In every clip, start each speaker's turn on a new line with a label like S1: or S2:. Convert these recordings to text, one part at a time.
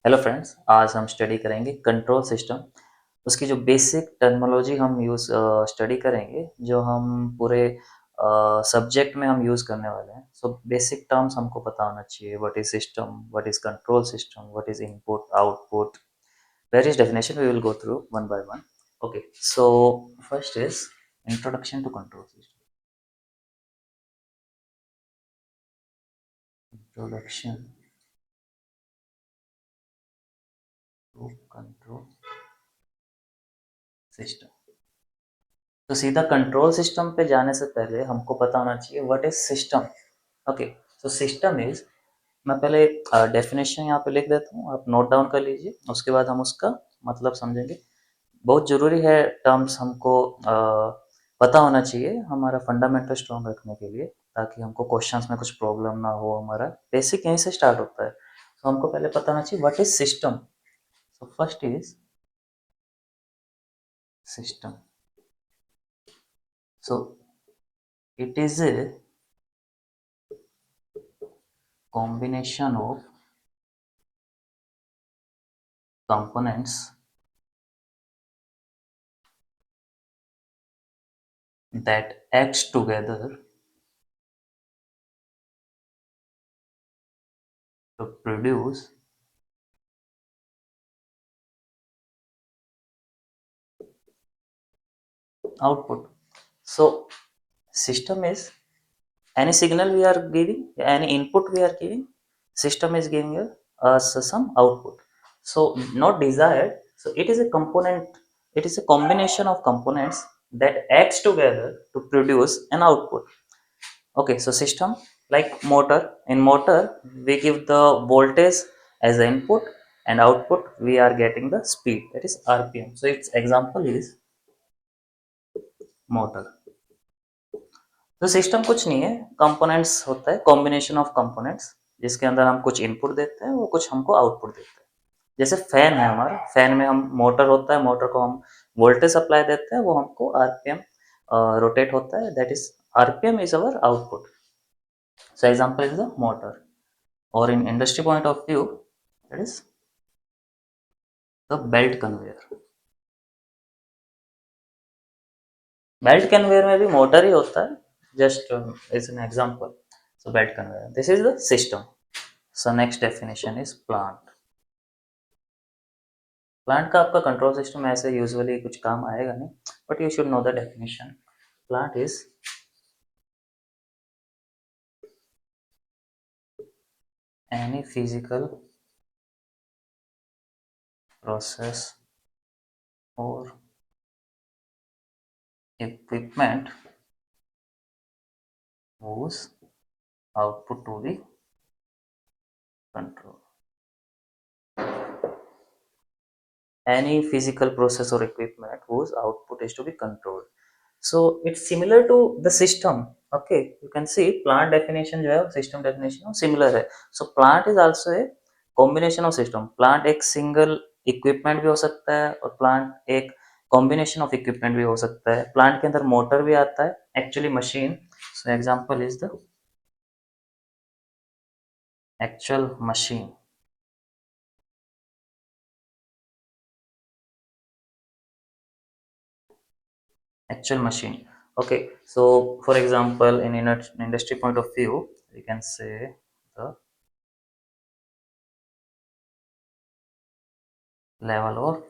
S1: Hello friends, आज हम study करेंगे कंट्रोल सिस्टम। उसकी जो बेसिक टर्मिनोलॉजी हम स्टडी करेंगे, जो हम पूरे सब्जेक्ट में हम यूज़ करने वाले हैं। सो बेसिक टर्म्स हमको पता होना चाहिए। What is system, what is control system, what is input output, various definition we will go through one by one. Okay, so first is introduction to control system. Introduction to control system. तो सीधा control system पे जाने से पहले हमको पता होना चाहिए what is system. Okay, so system is, मैं पहले डेफिनेशन यहाँ पे लिख देता हूँ, आप नोट डाउन कर लीजिए, उसके बाद हम उसका मतलब समझेंगे। बहुत ज़रूरी है, टर्म्स हमको पता होना चाहिए हमारा फंडामेंटल स्ट्रॉन्ग रखने के लिए, ताकि हमको क्वेश्चंस में कुछ प्रॉब्लम ना हो। हमारा बेसिक यहीं से स्टार्ट होता है। तो हमको पहले पता होना चाहिए what is system. So first is system. So it is a combination of components that acts together to produce output. So system is any signal we are giving, any input we are giving, system is giving us some output. So not desired. So it is a component, it is a combination of components that acts together to produce an output. Okay, so system like motor. In motor, we give the voltage as the input, and output we are getting the speed, that is RPM. So its example is motor. तो system कुछ नहीं है, components होता है, combination of components, जिसके अंदर हम कुछ इनपुट देते हैं, वो कुछ हमको आउटपुट देते हैं। जैसे फैन है हमारा, फैन में हम मोटर होता है, मोटर को हम वोल्टेज सप्लाई देते हैं, वो हमको आरपीएम रोटेट होता है, that is RPM is our output. So example is the motor, or in industry point of view, that is the belt conveyor. Belt conveyor में भी मोटर ही होता है, just is an example. So belt conveyor, this is the system. So next definition is plant. Plant का आपका control system ऐसे usually कुछ काम आएगा नहीं, but you should know the definition. Plant is any physical process or equipment whose output to be controlled. Any physical process or equipment whose output is to be controlled. So it's similar to the system. Okay, you can see plant definition जो है system definition similar है. So plant is also a combination of system. Plant एक single equipment भी हो सकता है, और plant एक combination of equipment भी हो सकता है. Plant के अंदर motor भी आता है, actually machine. So example is the actual machine. Actual machine. Okay, so for example, in industry point of view, we can say the level of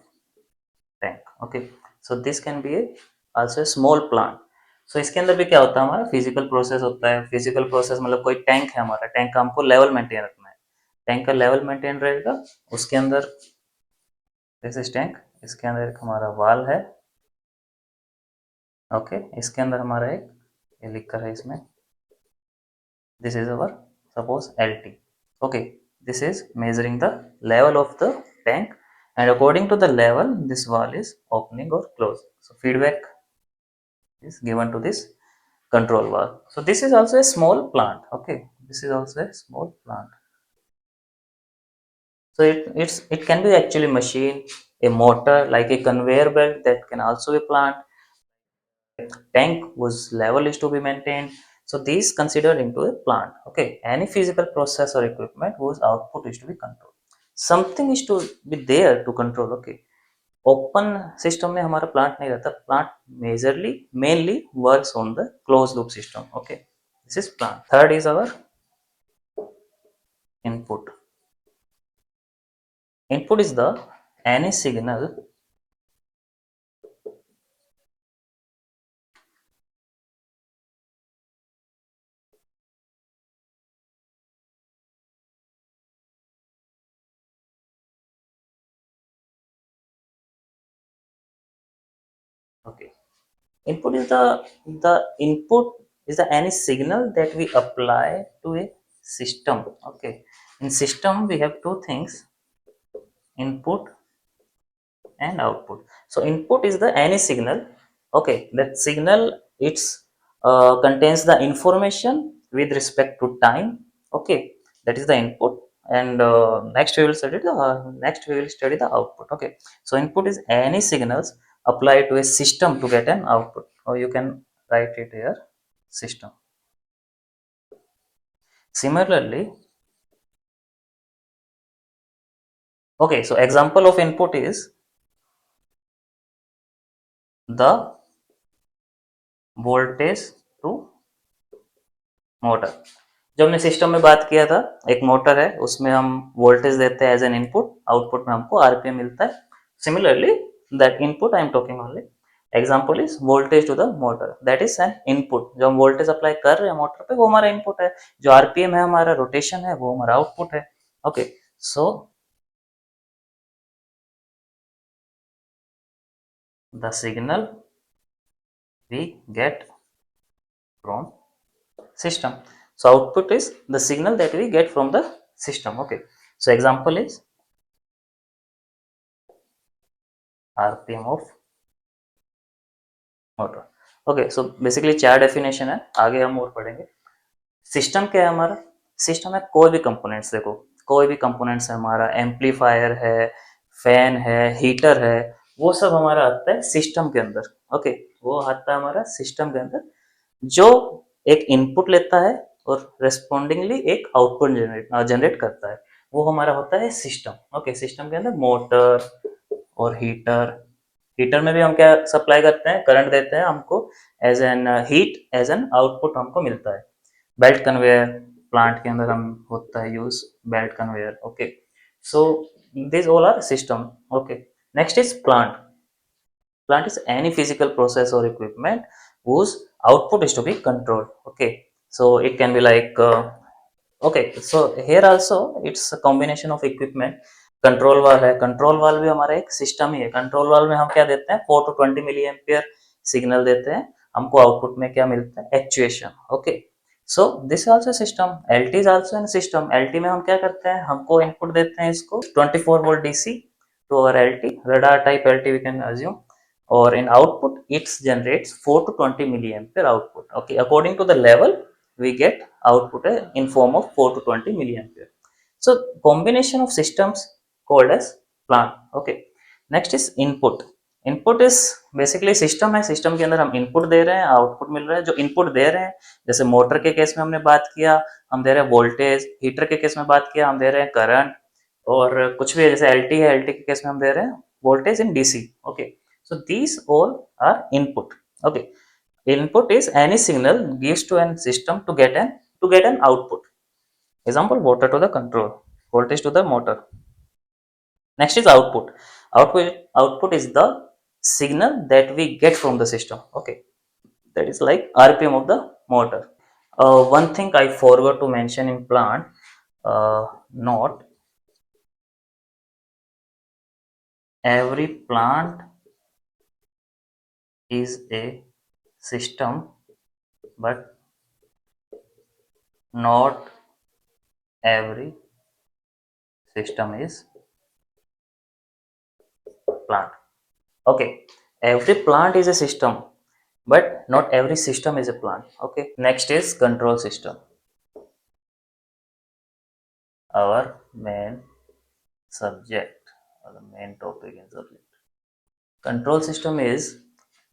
S1: tank. Okay, so this can be also a small plant. So इसके अंदर भी क्या होता है, हमारा physical process होता है. Physical process मतलब कोई टैंक है, हमारा टैंक का हमको लेवल मेंटेन रखना है. टैंक का लेवल मेंटेन रहेगा, उसके अंदर दिस इज टैंक, इसके अंदर एक हमारा वाल है. ओके, इसके अंदर हमारा एक, ये लिख कर है इसमें, this is our suppose LT. Okay, this is measuring the level of the tank, and according to the level this valve is opening or closing. So feedback is given to this control valve. So this is also a small plant. Okay, this is also a small plant. So it can be actually machine, a motor, like a conveyor belt, that can also be plant. Tank whose level is to be maintained. So these considered into a plant. Okay, any physical process or equipment whose output is to be controlled. Something is to be there to control. Okay, open system में हमारा plant नहीं रहता. Plant majorly mainly works on the close loop system. Okay, this is plant. Third is our input. Input is the any signal okay. Input is the input is the any signal that we apply to a system. Okay, in system we have two things, input and output. So input is the any signal. Okay, that signal it's contains the information with respect to time. Okay, that is the input. And next we will study the output. Okay, so input is any signals applied to a system to get an output, or you can write it here, system. Similarly, okay, so example of input is the voltage to motor. जो हमने system में बात किया था, एक motor है, उसमें हम वोल्टेज देते हैं एज एन इनपुट, आउटपुट में हमको आरपीएम मिलता है. Similarly that input I am talking only, example is voltage to the motor, that is an input. जो हम वोल्टेज अप्लाई कर रहे हैं मोटर पे वो हमारा इनपुट है. जो आरपीएम है हमारा, रोटेशन है, वो हमारा आउटपुट है. Okay, so the signal we get from system. So output is the signal that we get from the system. Okay, so example is rpm of motor. Okay, so basically चार definition है, आगे हम और पढ़ेंगे. System क्या है हमारा? System है कोई भी कंपोनेंट्स. देखो, कोई भी कंपोनेंट्स है हमारा, एम्पलीफायर है, फैन है, हीटर है, वो सब हमारा आता है सिस्टम के अंदर. ओके, वो आता है हमारा सिस्टम के अंदर, जो एक इनपुट लेता है और रेस्पॉन्डिंगली एक आउटपुट जनरेट करता है, वो हमारा होता है सिस्टम. ओके, सिस्टम के अंदर मोटर और हीटर. हीटर में भी हम क्या सप्लाई करते हैं, करंट देते हैं, हमको as an heat, as an output हमको मिलता है. बेल्ट कन्वेयर, प्लांट के अंदर हम होता है use belt conveyor. Okay, so this all are system. Okay, next is plant. Plant is any physical process or equipment whose output is to be controlled. Okay, so it can be like okay, so here also it's a combination of equipment. Control वाल है, control वाल भी हमारा एक system ही है. Control वाल में हम क्या देते हैं, 4 to 20 मिली एम्पियर सिग्नल देते हैं, हमको आउटपुट में क्या मिलता है, actuation. Okay, so this also system. LT is also in system. LT में हम क्या करते हैं, हमको इनपुट देते हैं इसको 24 volt DC to our LT, radar type LT we can assume, or in output it generates 4 to 20 milliampere output. Okay, according to the level we get output in form of 4 to 20 milliampere. So combination of systems called as plant. Okay, next is input. Input is basically system है, system के अंदर हम input दे रहे हैं, output मिल रहा है. जो input दे रहे हैं, जैसे मोटर के केस में हमने बात किया, हम दे रहे हैं वोल्टेज. हीटर के केस में बात किया, हम दे रहे हैं करंट. और कुछ भी जैसे एलटी है, एलटी के केस में हम दे रहे हैं voltage in DC. Okay, so these all are input. Okay, input is any signal gives to an system to get an output. Example, water to the control, voltage to the motor. Next is output. Output is the signal that we get from the system. Okay, that is like rpm of the motor. One thing I forgot to mention in plant, not every plant is a system, but not every system is plant. Okay, every plant is a system, but not every system is a plant. Okay, next is control system, our main subject, or the main topic in subject. Control system is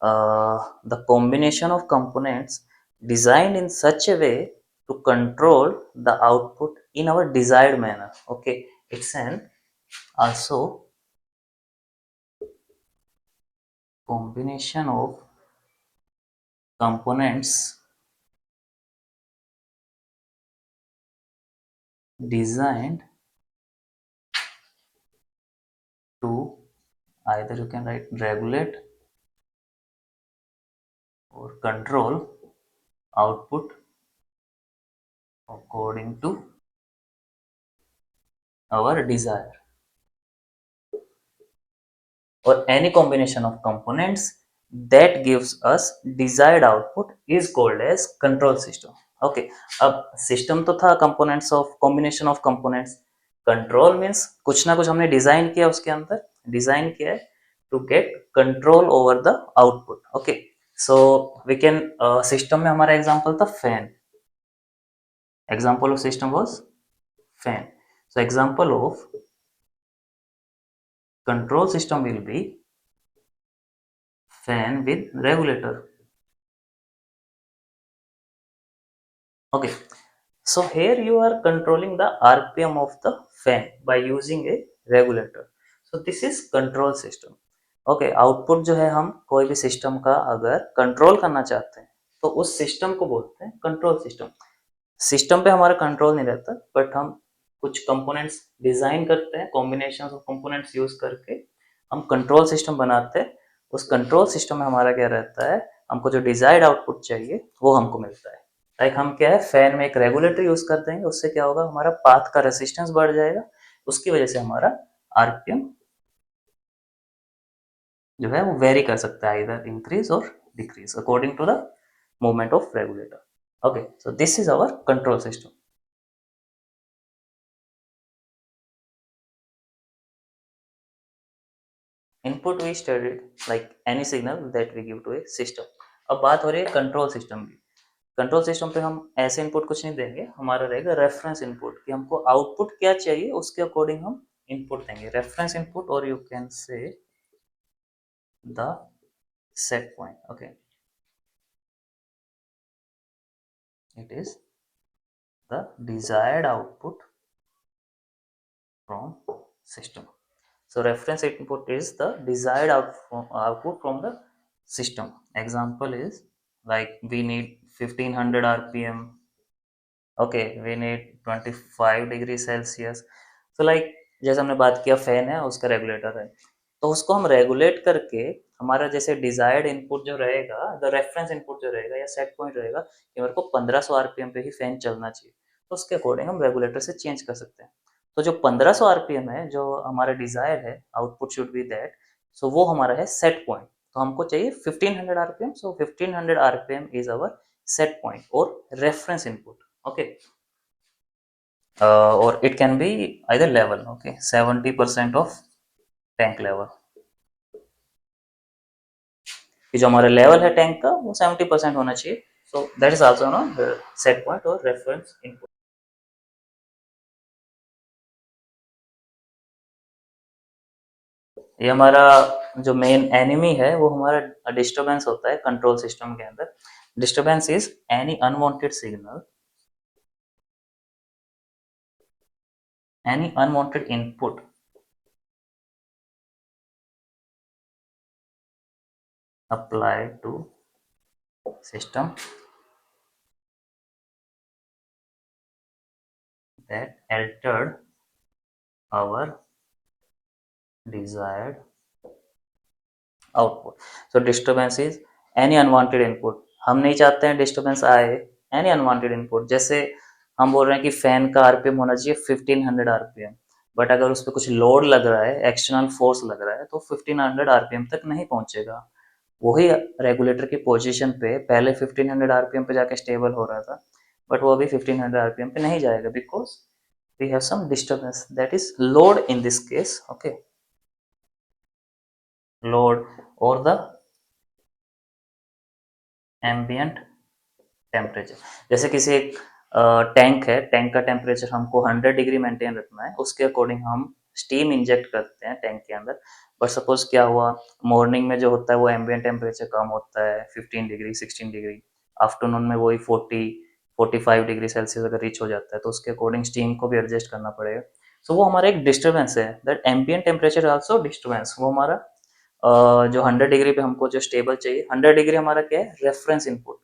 S1: the combination of components designed in such a way to control the output in our desired manner. Okay, it's an also combination of components designed to, either you can write regulate or control output according to our desire, or any combination of components that gives us desired output is called as control system. Okay, अब system तो था components of combination of components, control means कुछ ना कुछ हमने design किया, उसके अंदर डिजाइन किया है to get control over the output. Okay, so we can, system में हमारा एग्जांपल था fan. Example of system was fan. So example of control system will be fan with regulator. Okay, so here you are controlling the RPM of the fan by using a regulator. So this is control system. Okay, output जो है हम कोई भी system का अगर control करना चाहते हैं तो उस सिस्टम को बोलते हैं कंट्रोल सिस्टम. सिस्टम पे हमारा कंट्रोल नहीं रहता, बट हम कुछ कंपोनेंट्स डिजाइन करते हैं, कॉम्बिनेशन ऑफ कंपोनेंट्स यूज करके हम कंट्रोल सिस्टम बनाते हैं. उस कंट्रोल सिस्टम में हमारा क्या रहता है, हमको जो डिजायर्ड आउटपुट चाहिए वो हमको मिलता है. लाइक हम क्या है, फैन में एक रेगुलेटर यूज कर देंगे, उससे क्या होगा, हमारा पाथ का रेसिस्टेंस बढ़ जाएगा, उसकी वजह से हमारा आरपीएम जो है वो वेरी कर सकता है, इधर इंक्रीज और decrease according to the movement of regulator. Okay, so this is our control system. Input we studied like any signal that we give to a system. अब बात हो रही है कंट्रोल सिस्टम की. कंट्रोल सिस्टम पे हम ऐसे इनपुट कुछ नहीं देंगे, हमारा रहेगा रेफरेंस इनपुट, कि हमको आउटपुट क्या चाहिए उसके अकॉर्डिंग हम इनपुट देंगे. रेफरेंस इनपुट, और you can say the set point. Okay, it is the desired output from system. So reference input is the desired output from the system. Example is like we need 1500 rpm. Okay, we need 25 degree Celsius. तो like जैसे हमने बात किया, fan है, उसका regulator है, तो उसको हम रेगुलेट करके हमारा जैसे डिजायर्ड इनपुट जो रहेगा, द रेफरेंस इनपुट जो रहेगा या सेट पॉइंट रहेगा कि मेरे को 1500 आरपीएम पे ही फैन चलना चाहिए, तो उसके अकॉर्डिंग हम रेगुलेटर से चेंज कर सकते हैं. तो जो 1500 आरपीएम है, जो हमारा डिजायर है, output should be that, so वो हमारा है सेट पॉइंट. तो हमको चाहिए 1500 RPM, so 1500 RPM is our set point और reference input. Okay, or it can be either level. Okay, 70% of tank level, कि जो हमारा लेवल है टैंक का वो 70% होना चाहिए. So that is also no set point और रेफरेंस इनपुट. ये हमारा जो मेन एनिमी है वो हमारा डिस्टरबेंस होता है कंट्रोल सिस्टम के अंदर. Disturbance is any unwanted signal, any unwanted input applied to system that altered our desired output. So disturbance is any unwanted input. हम नहीं चाहते हैं डिस्टर्बेंस आए, एनी अनवांटेड इनपुट. जैसे हम बोल रहे हैं कि फैन का आरपीएम होना चाहिए 1500 आरपीएम, बट अगर उस पर कुछ लोड लग रहा है, एक्सटर्नल फोर्स लग रहा है, तो 1500 आरपीएम तक नहीं पहुंचेगा. वही रेगुलेटर की पोजीशन पे पहले 1500 आरपीएम पे जाके स्टेबल हो रहा था, बट वो अभी 1500 आरपीएम पे नहीं जाएगा, because we have some disturbance, that is load in this case. Okay, load और द एम्बियंट टेम्परेचर. जैसे किसी एक टैंक है, टैंक का टेम्परेचर हमको 100 डिग्री मेंटेन रखना है, उसके अकॉर्डिंग हम स्टीम इंजेक्ट करते हैं टैंक के अंदर. बट सपोज क्या हुआ, मॉर्निंग में जो होता है वो एम्बियंट टेम्परेचर कम होता है, 15 डिग्री 16 डिग्री, आफ्टरनून में वही 40 45 डिग्री सेल्सियस अगर रीच हो जाता है, तो उसके अकॉर्डिंग स्टीम को भी एडजस्ट करना पड़ेगा. सो वो हमारा एक डिस्टर्बेंस है, that ambient temperature also disturbance. वो हमारा जो 100 डिग्री पे हमको जो स्टेबल चाहिए, 100 डिग्री हमारा क्या है, रेफरेंस इनपुट।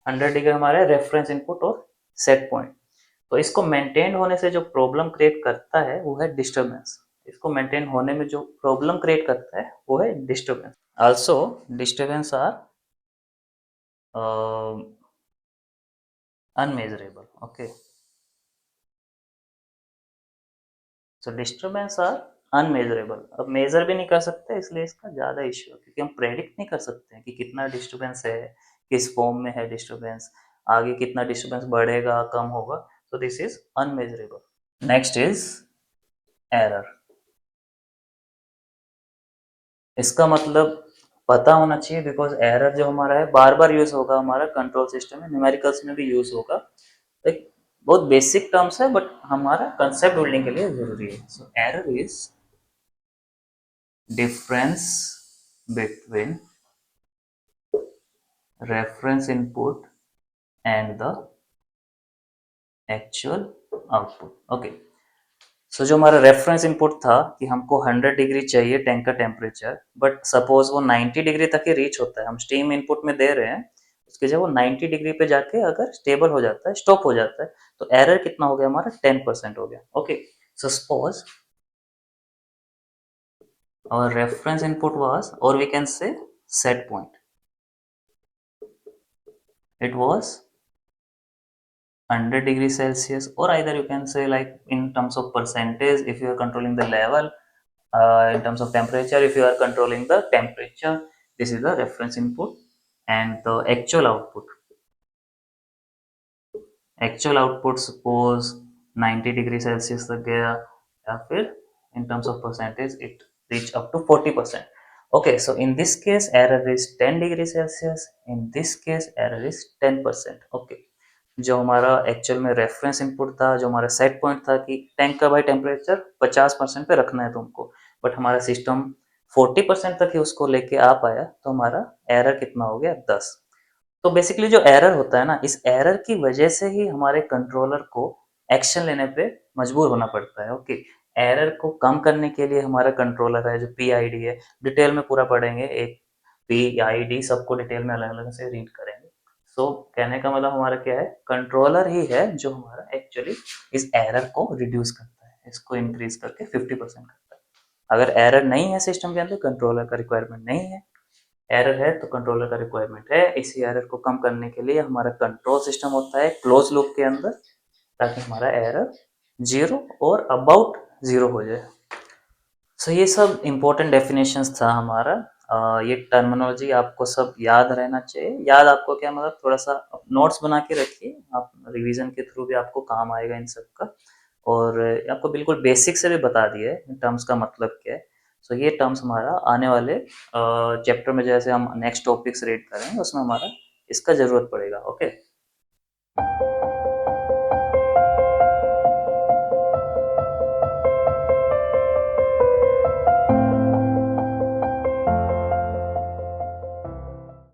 S1: 100 डिग्री हमारा रेफरेंस इनपुट और सेट पॉइंट। तो इसको मेंटेन होने से जो प्रॉब्लम क्रिएट करता है वो है डिस्टर्बेंस। इसको मेंटेन होने में जो प्रॉब्लम क्रिएट करता है वो है disturbance. Also disturbance are unmeasurable. Okay, so disturbance are unmeasurable. अब मेजर भी नहीं कर सकते, इसलिए इसका ज़्यादा इश्यू है, क्योंकि हम प्रेडिक्ट नहीं कर सकते हैं कि कितना डिस्टर्बेंस है, किस फॉर्म में है डिस्टर्बेंस, आगे कितना डिस्टर्बेंस बढ़ेगा कम होगा। तो this is unmeasurable. Next is error. इसका मतलब पता होना चाहिए, बिकॉज एरर जो हमारा है बार बार यूज होगा हमारा कंट्रोल सिस्टम में, न्यूमेरिकल्स में भी यूज होगा। एक बहुत बेसिक टर्म्स है बट हमारा कंसेप्ट बिल्डिंग के लिए जरूरी है। So error is difference between reference input and the actual output. Okay, so जो हमारा रेफरेंस इनपुट था कि हमको 100 डिग्री चाहिए टैंक का टेम्परेचर, बट सपोज वो 90 डिग्री तक ही रीच होता है, हम स्टीम इनपुट में दे रहे हैं, उसके जब वो 90 डिग्री पे जाके अगर स्टेबल हो जाता है, स्टॉप हो जाता है, तो एरर कितना हो गया हमारा, 10% हो गया। Okay, so suppose our reference input was, or we can say set point, it was 100 degrees Celsius, or either you can say like in terms of percentage if you are controlling the level, in terms of temperature if you are controlling the temperature. This is the reference input, and the actual output suppose 90 degree Celsius तक गया, या फिर in terms of percentage it reach up to 40%. Okay, so in this case error is 10 degree celsius, in this case error is 10%. Okay, जो हमारा actual में reference input था, जो हमारा सेट पॉइंट था कि टैंक का भाई टेम्परेचर 50% पे रखना है तुमको, बट हमारा सिस्टम 40% तक ही उसको लेके आ पाया, तो हमारा एरर कितना हो गया, 10। तो बेसिकली जो एरर होता है ना, इस एरर की वजह से ही हमारे कंट्रोलर को एक्शन लेने पे मजबूर होना पड़ता है। ओके, एरर को कम करने के लिए हमारा कंट्रोलर है जो पीआईडी है, डिटेल में पूरा पढ़ेंगे, एक पीआईडी सबको डिटेल में अलग अलग से रीड करेंगे। सो कहने का मतलब हमारा क्या है, कंट्रोलर ही है जो हमारा एक्चुअली इस एरर को रिड्यूस करता है, इसको इंक्रीज करके 50% करता है। अगर एरर नहीं है सिस्टम के अंदर, कंट्रोलर का रिक्वायरमेंट नहीं है, एरर है तो कंट्रोलर का रिक्वायरमेंट है। इसी एरर को कम करने के लिए हमारा कंट्रोल सिस्टम होता है क्लोज लूप के अंदर, ताकि हमारा एरर जीरो और अबाउट जीरो हो जाए। सो ये सब इम्पोर्टेंट डेफिनेशंस था हमारा। ये टर्मिनोलॉजी आपको सब याद रहना चाहिए। याद आपको क्या मतलब, थोड़ा सा नोट्स बना के रखिए, आप रिवीजन के थ्रू भी आपको काम आएगा इन सब का। और आपको बिल्कुल बेसिक से भी बता दिया है इन टर्म्स का मतलब क्या है। सो ये टर्म्स हमारा आने वाले चैप्टर में जैसे हम नेक्स्ट टॉपिक्स रीड करेंगे उसमें हमारा इसका ज़रूरत पड़ेगा। ओके।